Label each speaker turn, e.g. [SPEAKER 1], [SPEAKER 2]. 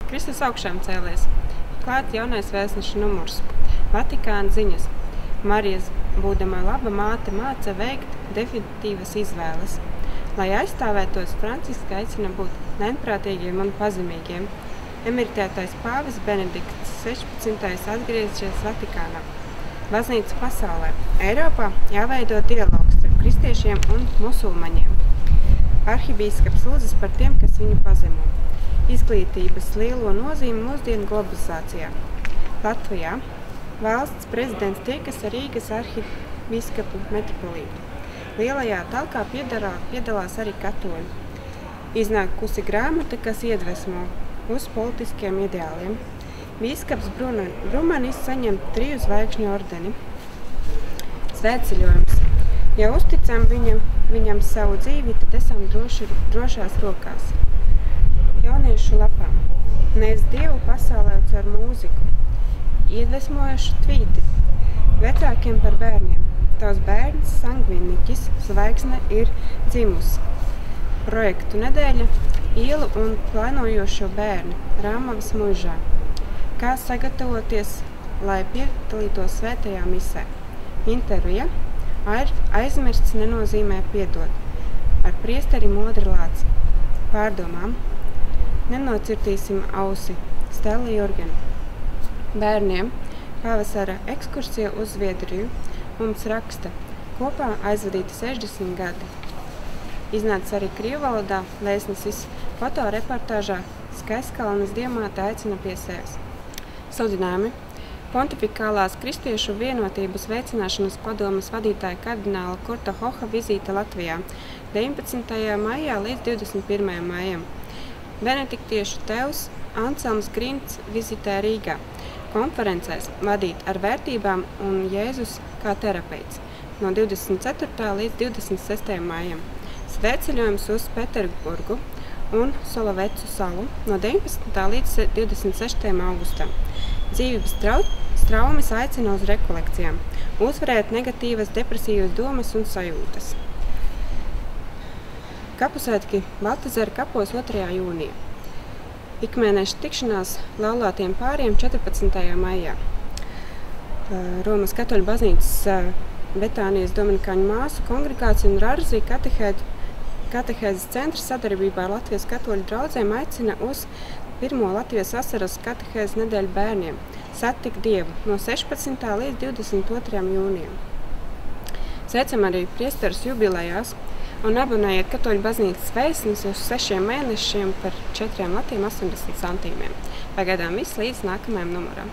[SPEAKER 1] Kristus augšām cēlies. Klāt jaunais vēstneša numurs. Vatikāna ziņas. Marijas, būdama laba māte, māca veikt definitīvas izvēles. Lai aizstāvētos, Franciska aicina būt lēnprātīgiem un pazemīgiem. Emeritētais pāvis Benedikts 16. atgriezies Vatikānā. Baznīca pasaulē. Eiropā jāveido dialogs starp kristiešiem un musulmaņiem. Arhibīskaps lūdzas par tiem, kas viņu pazemo. Izglītības lielo nozīmi mūsdienu globalizācijā. Latvijā valsts prezidents tiekas ar Rīgas arhibīskapu metropolītu. Lielajā talkā piedalās arī katoļi. Iznākusi grāmata, kas iedvesmo uz politiskiem ideāliem. Bīskaps Brumanis saņem 3 zvaigžņu ordeni. Svētceļojums. Ja uzticam viņam savu dzīvi, tad esam drošās rokās. Jauniešu lapām. Nes Dievu pasaulē caur mūziku. Iedvesmojoši tvīti. Vecākiem par bērniem. Tavs bērns, sangviniķis, zvaigzne ir dzimusi. Projektu nedēļa. Ielu un plānojošo bērni. Rāmavas mužā. Kā sagatavoties, lai piedalītos svētajā misē. Intervija. Aizmirsts nenozīmē piedot. Ar priesteri Modri Lāci. Pārdomām. Nenocirtīsim ausi. Stela Jurgena. Bērniem pavasara ekskursija uz Zviedriju mums raksta. Kopā aizvadīti 60 gadi. Iznāca arī krievu valodā vēstnesis fotoreportāžā Skaistkalnes diamāte aicina pie sevis. Sludinājumi. Pontifikālās kristiešu vienotības veicināšanas padomes vadītāja kardināla Kurta Hoha vizīte Latvijā 19. maijā līdz 21. maijam. Benediktiešu tēvs Anselms Grints vizitē Rīgā. Konferencēs vadīt ar vērtībām un Jēzus kā terapeits no 24. līdz 26. maijam. Svētceļojums uz Pēterburgu un Solovecu salu no 19. līdz 26. augustam. Dzīvības traumas aicina uz rekolekcijām. Uzvarēt negatīvas depresīvas domas un sajūtas. Kapusvētki Baltazara kapos 2. jūnijā. Ikmēneša tikšanās laulātiem pāriem 14. maijā. Romas katoļu baznīcas Betānijas Dominikāņu māsu kongregācija un Rarzi katehēzes centrs sadarbībā ar Latvijas katoļu draudzēm aicina uz 1. Latvijas vasaras katehēzes nedēļu bērniem Satikt Dievu no 16. līdz 22. jūnijam. Sveicam arī priesterus jubilejās un abonējiet Katoļu baznīcas vēstnesi uz 6 mēnešiem par 4 latiem 80 centīmiem. Pagaidām viss līdz nākamajam numuram.